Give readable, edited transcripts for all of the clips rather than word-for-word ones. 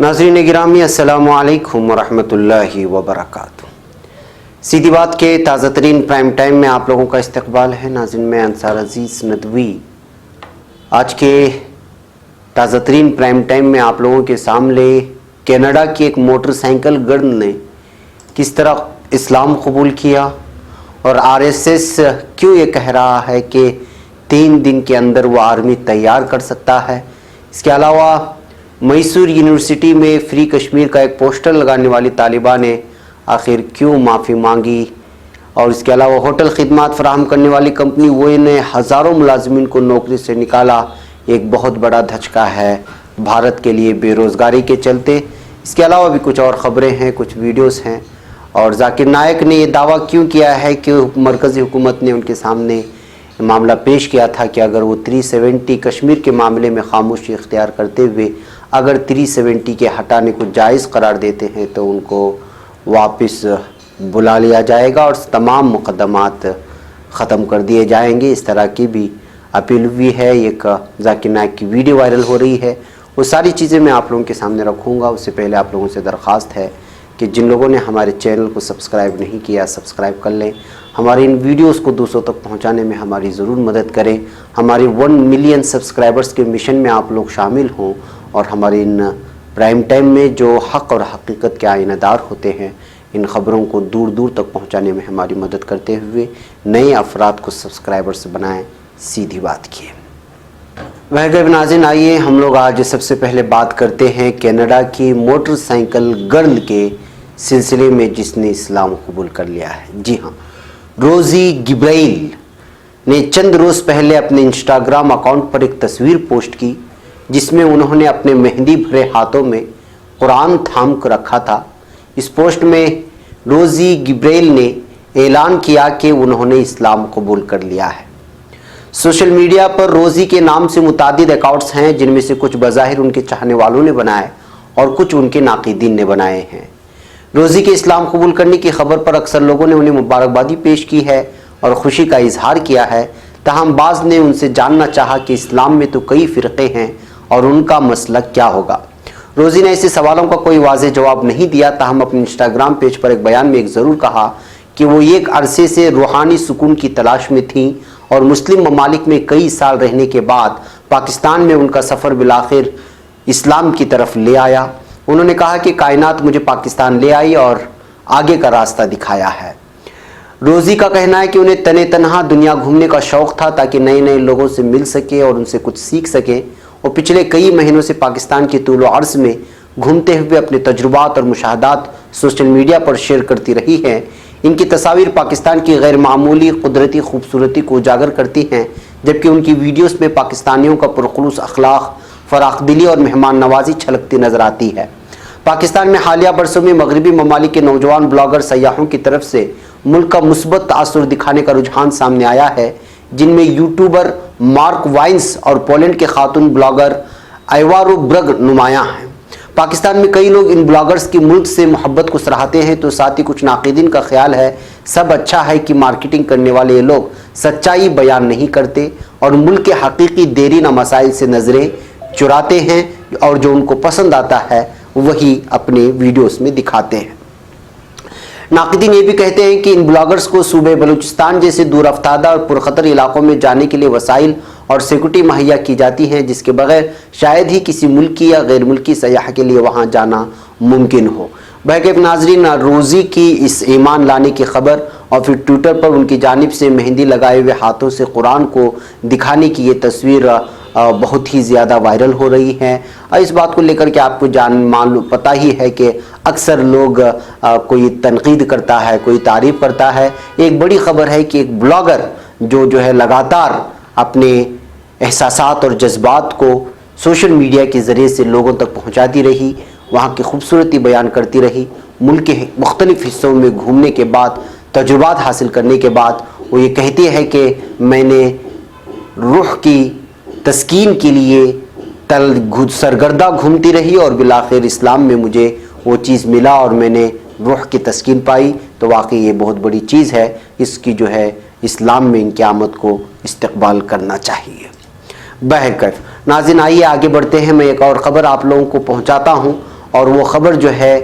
नाज़रीन गिरामी अस्सलाम वालेकुम वरहमतुल्लाहि वबरकातुहू। सीधी बात के ताज़ा तरीन प्राइम टाइम में आप लोगों का इस्तकबाल है। नाज़रीन मैं अंसार अजीज़ नदवी आज के ताज़ा तरीन प्राइम टाइम में आप लोगों के सामने कनाडा की एक मोटरसाइकिल गर्ल ने किस तरह इस्लाम कबूल किया और आरएसएस क्यों ये कह रहा है कि 3 दिन के अंदर वो आर्मी तैयार कर सकता है। इसके अलावा मैसूर यूनिवर्सिटी में फ्री कश्मीर का एक पोस्टर लगाने वाली तालिबा ने आखिर क्यों माफ़ी मांगी और इसके अलावा होटल खिदमत फराहम करने वाली कंपनी वो ने हज़ारों मुलाजमीन को नौकरी से निकाला। एक बहुत बड़ा धचका है भारत के लिए बेरोज़गारी के चलते। इसके अलावा भी कुछ और ख़बरें हैं, कुछ वीडियोस हैं और जाकिर नायक ने ये दावा क्यों किया है कि मरकज़ी हुकूमत ने उनके सामने मामला पेश किया था कि अगर वो 370 कश्मीर के मामले में खामोशी इख्तियार करते हुए अगर 370 के हटाने को जायज़ करार देते हैं तो उनको वापस बुला लिया जाएगा और तमाम मुकदमात ख़त्म कर दिए जाएंगे। इस तरह की भी अपील हुई है। एक जाकिर नायक की वीडियो वायरल हो रही है, वो सारी चीज़ें मैं आप लोगों के सामने रखूँगा। उससे पहले आप लोगों से दरख्वास्त है कि जिन लोगों ने हमारे चैनल को सब्सक्राइब नहीं किया सब्सक्राइब कर लें। हमारी इन वीडियोस को दूसरों तक पहुंचाने में हमारी ज़रूर मदद करें। हमारे 1 मिलियन सब्सक्राइबर्स के मिशन में आप लोग शामिल हों और हमारे इन प्राइम टाइम में जो हक़ और हकीकत के आइनादार होते हैं इन ख़बरों को दूर दूर तक पहुंचाने में हमारी मदद करते हुए नए अफराद को सब्सक्राइबर्स बनाएं। सीधी बात किए वह नाज़रीन, आइए हम लोग आज सबसे पहले बात करते हैं कनाडा की मोटरसाइकिल गर्ल के सिलसिले में जिसने इस्लाम कबूल कर लिया है। जी हाँ, रोज़ी गिब्राइल ने चंद रोज़ पहले अपने इंस्टाग्राम अकाउंट पर एक तस्वीर पोस्ट की जिसमें उन्होंने अपने मेहंदी भरे हाथों में कुरान थाम कर रखा था। इस पोस्ट में रोज़ी गिब्राइल ने ऐलान किया कि उन्होंने इस्लाम कबूल कर लिया है। सोशल मीडिया पर रोज़ी के नाम से मुतादिद अकाउंट्स हैं जिनमें से कुछ बज़ाहिर उनके चाहने वालों ने बनाए और कुछ उनके नाक़िदीन ने बनाए हैं। रोज़ी के इस्लाम कबूल करने की खबर पर अक्सर लोगों ने उन्हें मुबारकबादी पेश की है और खुशी का इजहार किया है। तहम बाज़ ने उनसे जानना चाहा कि इस्लाम में तो कई फ़िरक़े हैं और उनका मसलक क्या होगा। रोज़ी ने ऐसे सवालों का कोई वाज़ेह जवाब नहीं दिया। तहम अपने इंस्टाग्राम पेज पर एक बयान में एक ज़रूर कहा कि वो एक अरसे से रूहानी सुकून की तलाश में थीं और मुस्लिम ममालिक में कई साल रहने के बाद पाकिस्तान में उनका सफ़र बिलाखिर इस्लाम की तरफ ले आया। उन्होंने कहा कि कायनात मुझे पाकिस्तान ले आई और आगे का रास्ता दिखाया है। रोज़ी का कहना है कि उन्हें तने तनहा दुनिया घूमने का शौक़ था ताकि नए नए लोगों से मिल सके और उनसे कुछ सीख सके। और पिछले कई महीनों से पाकिस्तान के तूल व अर्ज़ में घूमते हुए अपने तजुर्बात और मुशाहदात सोशल मीडिया पर शेयर करती रही हैं। इनकी तस्वीर पाकिस्तान की गैर मामूली कुदरती खूबसूरती को उजागर करती हैं, जबकि उनकी वीडियोस में पाकिस्तानियों का पुरखुलूस अखलाक, फ़राख़दिली और मेहमान नवाजी छलकती नज़र आती है। पाकिस्तान में हालिया बरसों में मगरबी ममालिक के नौजवान ब्लॉगर सयाहों की तरफ से मुल्क का मुस्बत तासुर दिखाने का रुझान सामने आया है, जिनमें यूट्यूबर मार्क वाइन्स और पोलैंड के खातून ब्लॉगर आइवारो ब्रग नुमायां हैं। पाकिस्तान में कई लोग इन ब्लॉगर्स की मुल्क से मोहब्बत को सराहते हैं तो साथ ही कुछ नाक़िदीन का ख्याल है सब अच्छा है कि मार्केटिंग करने वाले ये लोग सच्चाई बयान नहीं करते और मुल्क के हकीकी देरीन मसाइल से नज़रें चुराते हैं और जो उनको पसंद आता है वही अपने वीडियोस में दिखाते हैं। नाक़िदीन ये भी कहते हैं कि इन ब्लॉगर्स को सूबे बलूचिस्तान जैसे दूर अफ्तादा और पुरखतर इलाकों में जाने के लिए वसाइल और सिक्योरिटी मुहैया की जाती है, जिसके बगैर शायद ही किसी मुल्की या गैर मुल्की सयाह के लिए वहाँ जाना मुमकिन हो। बहक नाज़रीन, रोज़ी की इस ईमान लाने की खबर और फिर ट्विटर पर उनकी जानिब से मेहंदी लगाए हुए हाथों से कुरान को दिखाने की ये तस्वीर बहुत ही ज़्यादा वायरल हो रही है। इस बात को लेकर के आपको मालूम पता ही है कि अक्सर लोग कोई तनकीद करता है, कोई तारीफ़ करता है। एक बड़ी ख़बर है कि एक ब्लॉगर जो है लगातार अपने एहसासात और जज्बात को सोशल मीडिया के ज़रिए से लोगों तक पहुंचाती रही, वहाँ की खूबसूरती बयान करती रही। मुल्क के मुख्तलिफ़ हिस्सों में घूमने के बाद तजुर्बात हासिल करने के बाद वो ये कहती है कि मैंने रूह की तस्कीन के लिए सरगर्दा घूमती रही और बिलाखिर इस्लाम में मुझे वो चीज़ मिला और मैंने रूह की तस्कीन पाई। तो वाकई ये बहुत बड़ी चीज़ है, इसकी जो है इस्लाम में इनकी आमद को इस्तकबाल करना चाहिए। बहरकैफ नाज़रीन, आइए आगे बढ़ते हैं। मैं एक और ख़बर आप लोगों को पहुंचाता हूं اور وہ خبر جو ہے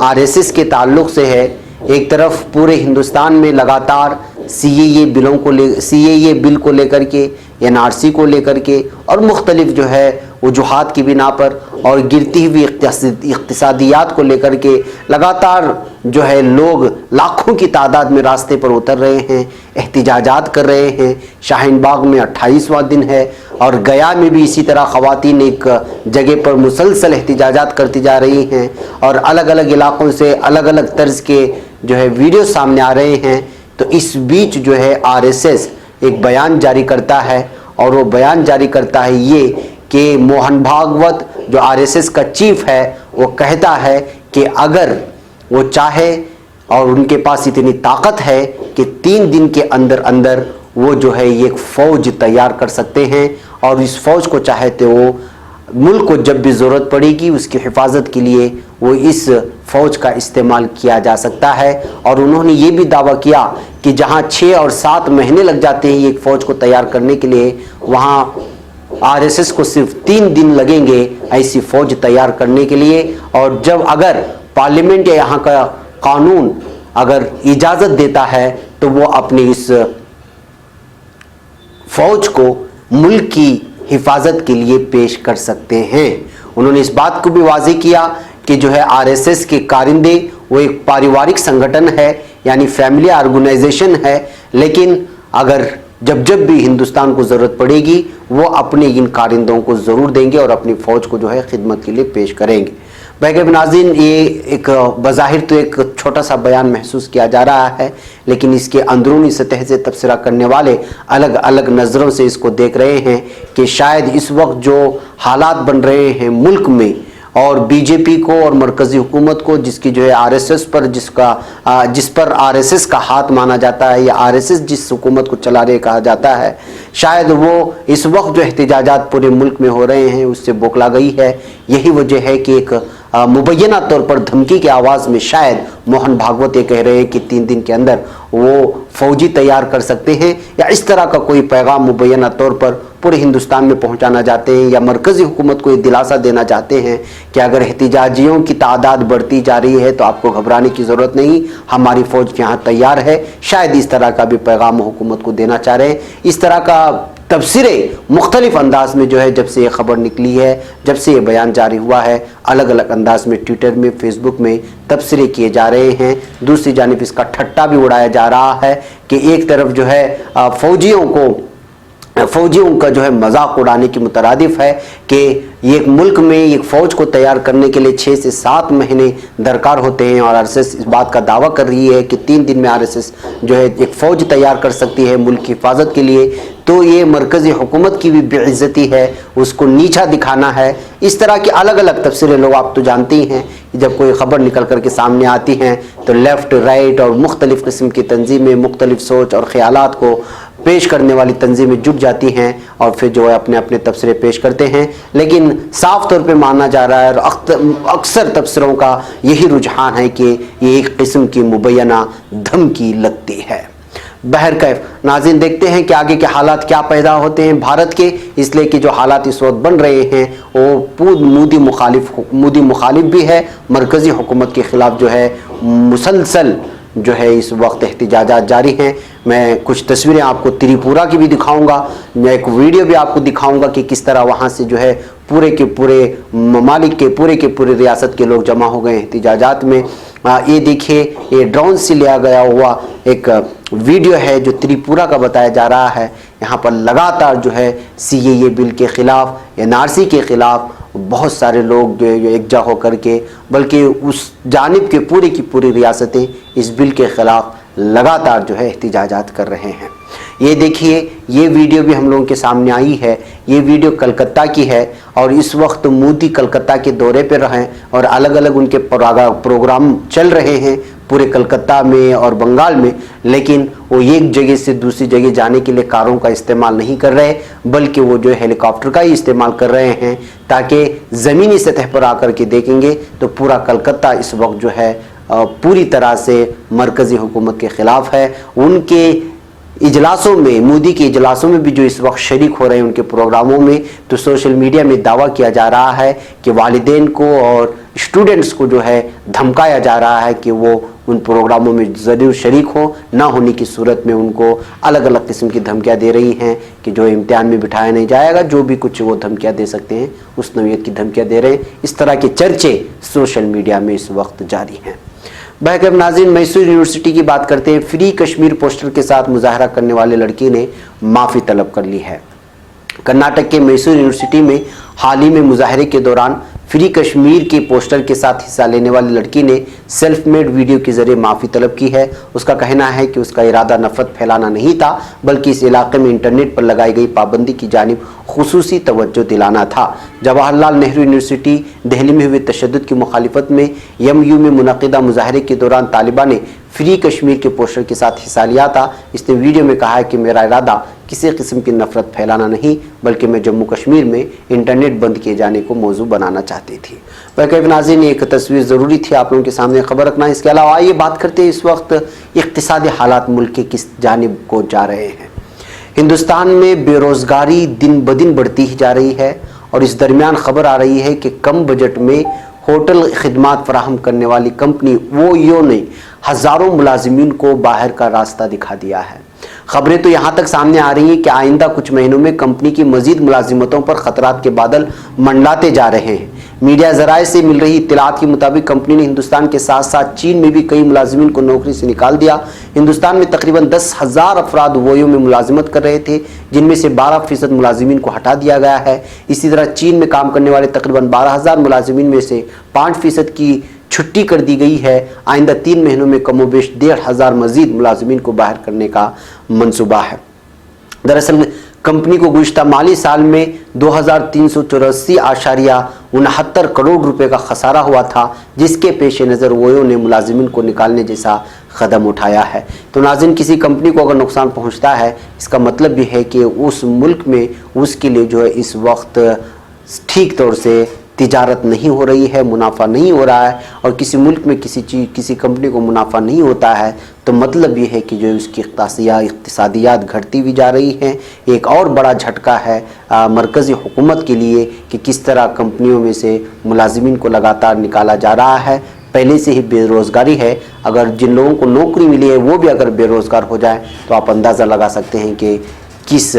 RSS کے تعلق سے ہے۔ ایک طرف پورے ہندوستان میں لگاتار CAA بل کو لے کر کے، NRC کو لے کر کے اور مختلف جو ہے وجوہات کی بنا پر اور گرتی ہوئی اقتصادیات کو لے کر کے لگاتار جو ہے لوگ لاکھوں کی تعداد میں راستے پر اتر رہے ہیں، احتجاجات کر رہے ہیں۔ شاہین باغ میں 28واں دن ہے اور گیا میں بھی اسی طرح خواتین ایک جگہ پر مسلسل احتجاجات کرتی جا رہی ہیں اور الگ الگ علاقوں سے الگ الگ طرز کے جو ہے ویڈیو سامنے آ رہے ہیں۔ تو اس بیچ جو ہے RSS ایک بیان جاری کرتا ہے اور وہ بیان جاری کرتا ہے یہ کہ موہن بھاگوت جو RSS کا چیف ہے وہ کہتا ہے کہ اگر وہ چاہے اور ان کے پاس اتنی طاقت ہے کہ 3 دن کے اندر اندر وہ جو ہے یہ ایک فوج تیار کر سکتے ہیں اور اس فوج کو چاہتے وہ ملک کو جب بھی ضرورت پڑے گی اس کی حفاظت کے لیے وہ اس فوج کا استعمال کیا جا سکتا ہے۔ اور انہوں نے یہ بھی دعویٰ کیا کہ جہاں 6 اور 7 مہینے لگ جاتے ہیں ایک فوج کو تیار کرنے کے لیے، وہاں RSS کو صرف 3 دن لگیں گے ایسی فوج تیار کرنے کے لیے۔ اور جب اگر پارلیمنٹ یا یہاں کا قانون اگر اجازت دیتا ہے تو وہ اپنی اس فوج کو ملک کی حفاظت کے لیے پیش کر سکتے ہیں۔ انہوں نے اس بات کو بھی واضح کیا کہ جو ہے RSS کے کارندے وہ ایک پاریوارک سنگھٹن ہے، یعنی فیملی آرگنائزیشن ہے، لیکن اگر جب بھی ہندوستان کو ضرورت پڑے گی وہ اپنے ان کارندوں کو ضرور دیں گے اور اپنی فوج کو جو ہے خدمت کے لیے پیش کریں گے۔ بہرحال ناظرین، یہ ایک بظاہر تو ایک چھوٹا سا بیان محسوس کیا جا رہا ہے، لیکن اس کے اندرونی سطح سے تبصرہ کرنے والے الگ الگ نظروں سے اس کو دیکھ رہے ہیں کہ شاید اس وقت جو حالات بن رہے ہیں ملک میں اور BJP کو اور مرکزی حکومت کو جس کی جو ہے RSS پر جس پر RSS کا ہاتھ مانا جاتا ہے یا RSS جس حکومت کو چلا رہے کہا جاتا ہے، شاید وہ اس وقت جو احتجاجات پورے ملک میں ہو رہے ہیں اس سے بوکھلا گئی ہے۔ یہی وجہ ہے کہ ایک مبینہ طور پر دھمکی کے آواز میں شاید موہن بھاگوت یہ کہہ رہے ہیں کہ 3 دن کے اندر وہ فوجی تیار کر سکتے ہیں یا اس طرح کا کوئی پیغام مبینہ طور پر پورے ہندوستان میں پہنچانا چاہتے ہیں یا مرکزی حکومت کو یہ دلاسا دینا چاہتے ہیں کہ اگر احتجاجیوں کی تعداد بڑھتی جا رہی ہے تو آپ کو گھبرانے کی ضرورت نہیں، ہماری فوج یہاں تیار ہے۔ شاید اس طرح کا بھی پیغام حکومت کو دینا چاہ رہے ہیں۔ اس طرح کا تبصرے مختلف انداز میں جو ہے جب سے یہ خبر نکلی ہے، جب سے یہ بیان جاری ہوا ہے، الگ الگ انداز میں ٹویٹر میں، فیس بک میں تبصرے کیے جا رہے ہیں۔ دوسری جانب اس کا ٹھٹا بھی اڑایا جا رہا ہے کہ ایک طرف جو ہے فوجیوں کا جو ہے مذاق اڑانے کی مترادف ہے کہ ایک ملک میں ایک فوج کو تیار کرنے کے لیے 6 سے 7 مہینے درکار ہوتے ہیں اور RSS اس بات کا دعویٰ کر رہی ہے کہ 3 دن میں RSS جو ہے ایک فوج تیار کر سکتی ہے ملک کی حفاظت کے لیے۔ تو یہ مرکزی حکومت کی بھی بے عزتی ہے، اس کو نیچا دکھانا ہے۔ اس طرح کے الگ الگ تبصرے لوگ آپ تو جانتے ہی ہیں، جب کوئی خبر نکل کر کے سامنے آتی ہیں تو لیفٹ رائٹ اور مختلف قسم کی تنظیمیں مختلف سوچ اور خیالات کو پیش کرنے والی تنظیمیں جٹ جاتی ہیں اور پھر جو ہے اپنے اپنے تبصرے پیش کرتے ہیں۔ لیکن صاف طور پہ مانا جا رہا ہے اور اکثر تبصروں کا یہی رجحان ہے کہ یہ ایک قسم کی مبینہ دھمکی لگتی ہے۔ بہرکیف ناظرین، دیکھتے ہیں کہ آگے کے حالات کیا پیدا ہوتے ہیں بھارت کے، اس لیے کہ جو حالات اس وقت بن رہے ہیں وہ مودی مخالف بھی ہے۔ مرکزی حکومت کے خلاف جو ہے مسلسل جو ہے اس وقت احتجاجات جاری ہیں۔ میں کچھ تصویریں آپ کو تریپورہ کی بھی دکھاؤں گا، میں ایک ویڈیو بھی آپ کو دکھاؤں گا کہ کس طرح وہاں سے جو ہے پورے کے پورے ممالک کے پورے ریاست کے لوگ جمع ہو گئے احتجاجات میں۔ یہ دیکھیے، یہ ڈرون سے لیا گیا ہوا ایک ویڈیو ہے جو تریپورہ کا بتایا جا رہا ہے۔ یہاں پر لگاتار جو ہے CAA بل کے خلاف، NRC کے خلاف بہت سارے لوگ جو ہے یکجا ہو کر کے، بلکہ اس جانب کے پوری کی پوری ریاستیں اس بل کے خلاف لگاتار جو ہے احتجاجات کر رہے ہیں۔ یہ دیکھیے، یہ ویڈیو بھی ہم لوگوں کے سامنے آئی ہے۔ یہ ویڈیو کلکتہ کی ہے اور اس وقت مودی کلکتہ کے دورے پر رہیں اور الگ الگ ان کے پروگرام چل رہے ہیں پورے کلکتہ میں اور بنگال میں، لیکن وہ ایک جگہ سے دوسری جگہ جانے کے لیے کاروں کا استعمال نہیں کر رہے بلکہ وہ جو ہیلی کاپٹر کا ہی استعمال کر رہے ہیں، تاکہ زمینی سطح پر آ کر کے دیکھیں گے تو پورا کلکتہ اس وقت جو ہے پوری طرح سے مرکزی حکومت کے خلاف ہے۔ ان کے इजलासों में, मोदी के इजलासों में भी जो इस वक्त शरीक हो रहे हैं उनके प्रोग्रामों में, तो सोशल मीडिया में दावा किया जा रहा है कि वालिदैन को और स्टूडेंट्स को जो है धमकाया जा रहा है कि वो उन प्रोग्रामों में ज़रूर शरीक हो, ना होने की सूरत में उनको अलग अलग किस्म की धमकियाँ दे रही हैं कि जो इम्तिहान में बिठाया नहीं जाएगा, जो भी कुछ वो धमकियाँ दे सकते हैं उस नौयत की धमकियाँ दे रहे हैं। इस तरह के चर्चे सोशल मीडिया में इस वक्त जारी हैं। बहरकैफ नाज़रीन, मैसूर यूनिवर्सिटी की बात करते हैं। फ्री कश्मीर पोस्टर के साथ मुजाहरा करने वाले लड़की ने माफ़ी तलब कर ली है। कर्नाटक के मैसूर यूनिवर्सिटी में हाल ही में मुजाहरे के दौरान फ्री कश्मीर के पोस्टर के साथ हिस्सा लेने वाली लड़की ने सेल्फ मेड वीडियो के जरिए माफ़ी तलब की है। उसका कहना है कि उसका इरादा नफरत फैलाना नहीं था, बल्कि इस इलाके में इंटरनेट पर लगाई गई पाबंदी की जानिब खुसूसी तवज्जो दिलाना था। जवाहरलाल नेहरू यूनिवर्सिटी दिल्ली में हुए तशद्दुद की मुखालिफत में MU में मुनक़िदा मुजाहरे के दौरान तालिबा ने फ्री कश्मीर के पोस्टर के साथ हिस्सा लिया था। इसने वीडियो में कहा है कि मेरा इरादा किसी किस्म की नफरत फैलाना नहीं, बल्कि मैं जम्मू कश्मीर में इंटरनेट बंद किए जाने को मौजू बनाना चाहती थी। वैकैफ नाज़रीन, एक तस्वीर ज़रूरी थी आप लोगों के सामने खबर रखना। इसके अलावा आइए बात करते हैं इस वक्त इक़्तिसादी हालात मुल्क के किस जानिब को जा रहे हैं। हिंदुस्तान में बेरोज़गारी दिन ब दिन बढ़ती ही जा रही है और इस दरमियान खबर आ रही है कि कम बजट में होटल खिदमात फराहम करने वाली कंपनी वो ने हज़ारों मुलाजिमीन को बाहर का रास्ता दिखा दिया है। खबरें तो यहाँ तक सामने आ रही हैं कि आइंदा कुछ महीनों में कंपनी की मजीद मुलाजिमतों पर खतरात के बादल मंडलाते जा रहे हैं। मीडिया ज़राए से मिल रही इत्तलात के मुताबिक कंपनी ने हिंदुस्तान के साथ साथ चीन में भी कई मुलाजिमीन को नौकरी से निकाल दिया। हिंदुस्तान में तकरीबन 10,000 अफराद वोयो में मुलाजिमत कर रहे थे, जिनमें से 12% मुलाजिमीन को हटा दिया गया है। इसी तरह चीन में काम करने वाले तकरीबन 12,000 मुलाजिमीन में से 5% की छुट्टी कर दी गई है। आइंदा 3 महीनों में कमोबेश 1,500 मजीद मुलाजिमीन को बाहर करने का मंसूबा है। दरअसल कंपनी को गुज़िश्ता माली साल में 2,384.69 करोड़ रुपए का खसारा हुआ था, जिसके पेश नज़र वोयो ने मुलाजिमीन को निकालने जैसा कदम उठाया है। तो नाज़रीन, किसी कंपनी को अगर नुकसान पहुंचता है, इसका मतलब भी है कि उस मुल्क में उसके लिए जो है इस वक्त ठीक तौर से तिजारत नहीं हो रही है, मुनाफा नहीं हो रहा है। और किसी मुल्क में किसी कंपनी को मुनाफा नहीं होता है तो मतलब ये है कि जो उसकी इक़्तिसादियात घटती हुई जा रही हैं। एक और बड़ा झटका है मरकज़ी हुकूमत के लिए कि किस तरह कंपनियों में से मुलाजिमीन को लगातार निकाला जा रहा है। पहले से ही बेरोज़गारी है, अगर जिन लोगों को नौकरी मिली है वो भी अगर बेरोज़गार हो जाए तो आप अंदाज़ा लगा सकते हैं कि किस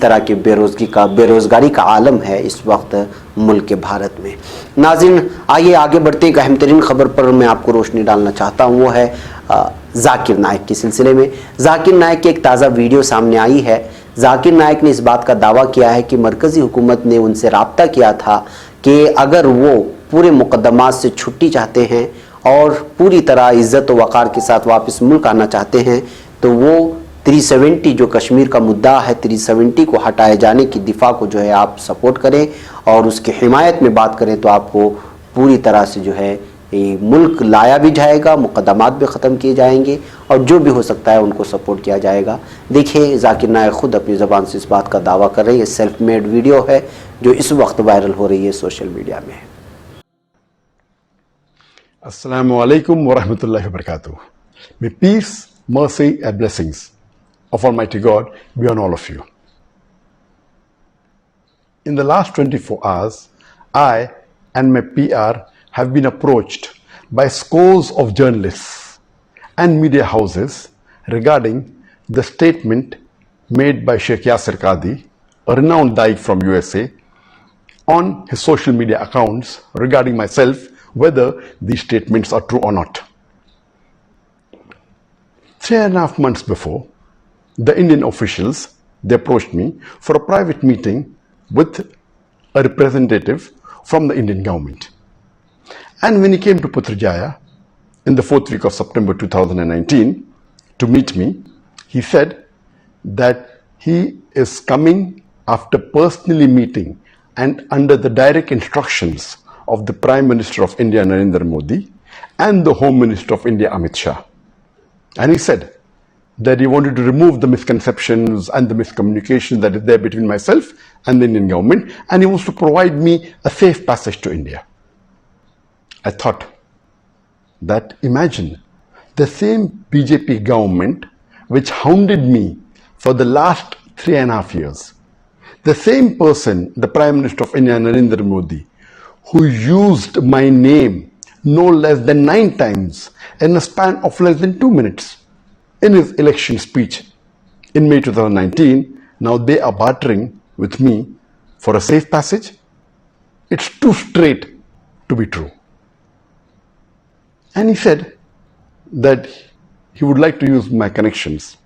तरह के बेरोज़गारी का आलम है इस वक्त मुल्क के भारत में। नाज़रीन, आइए आगे बढ़ते एक अहम तरीन खबर पर मैं आपको रोशनी डालना चाहता हूँ। वो है जाकिर नाइक के सिलसिले में। जाकिर नाइक की एक ताज़ा वीडियो सामने आई है। जाकिर नाइक ने इस बात का दावा किया है कि मरकज़ी हुकूमत ने उनसे रब्ता किया था कि अगर वो पूरे मुकदमात से छुट्टी चाहते हैं और पूरी तरह इज़्ज़त व वक़ार के साथ वापस मुल्क आना चाहते हैं तो वो 370 जो कश्मीर का मुद्दा है 370 को हटाए जाने की दिफा को जो है आप सपोर्ट करें और उसकी हिमायत में बात करें तो आपको पूरी तरह से जो है मुल्क लाया भी जाएगा, मुकदमात भी ख़त्म किए जाएंगे और जो भी हो सकता है उनको सपोर्ट किया जाएगा। देखिए, जाकिर नाइक खुद अपनी ज़बान से इस बात का दावा कर रही है। सेल्फ मेड वीडियो है जो इस वक्त वायरल हो रही है सोशल मीडिया में। Assalamu alaikum wa rahmatullahi wa barakatuh. May peace, mercy and blessings of Almighty God be on all of you. In the last 24 hours, I and my PR have been approached by scores of journalists and media houses regarding the statement made by Sheikh Yasir Qadhi, a renowned Da'i from USA, on his social media accounts regarding myself, whether these statements are true or not. 3.5 months before, the Indian officials, they approached me for a private meeting with a representative from the Indian government. And when he came to Putrajaya in the 4th week of September 2019 to meet me, he said that he is coming after personally meeting and under the direct instructions of the Prime Minister of India, Narendra Modi, and the Home Minister of India, Amit Shah. And he said that he wanted to remove the misconceptions and the miscommunication that is there between myself and the Indian government, and he wants to provide me a safe passage to India. I thought that imagine the same BJP government which hounded me for the last 3.5 years. The same person, the Prime Minister of India, Narendra Modi, who used my name no less than 9 times in a span of less than 2 minutes in his election speech in May 2019, now they are bartering with me for a safe passage. It's too straight to be true. And he said that he would like to use my connections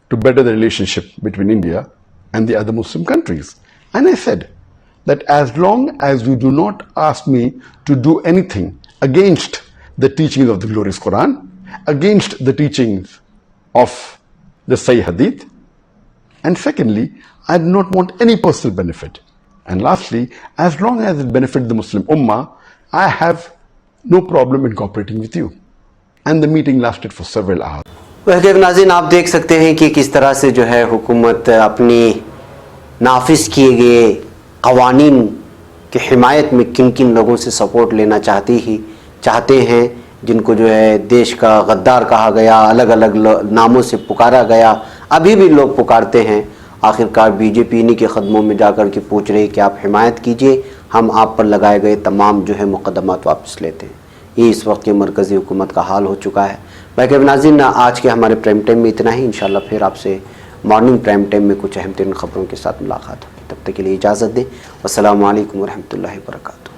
to better the relationship between India and the other Muslim countries. And I said that as long as you do not ask me to do anything against the teachings of the glorious Quran, against the teachings of the Sahih Hadith, and secondly, I do not want any personal benefit. And lastly, as long as it benefits the Muslim Ummah, I have no problem in cooperating with you. And the meeting lasted for several hours. वह नाज़रीन, आप देख सकते हैं कि किस तरह से जो है हुकूमत अपनी नाफिज किए गए कवानीन की हिमायत में किन किन लोगों से सपोर्ट लेना चाहते हैं, जिनको जो है देश का गद्दार कहा गया, अलग अलग नामों से पुकारा गया, अभी भी लोग पुकारते हैं। आखिरकार बीजेपी इन्हीं के कदमों में जाकर के पूछ रही कि आप हिमायत कीजिए, हम आप पर लगाए गए तमाम जो है मुकदमात वापस लेते हैं। ये इस वक्त की मरकज़ी हुकूमत का हाल हो चुका है। बाकी नाज़रीन, आज के हमारे प्राइम टाइम में इतना ही। इंशाल्लाह फिर आपसे मॉर्निंग प्राइम टाइम में कुछ अहम तरीन ख़बरों के साथ मुलाकात होगी। तब तक के लिए इजाज़त दें। अस्सलामु अलैकुम वरहमतुल्लाहि वबरकातुहू।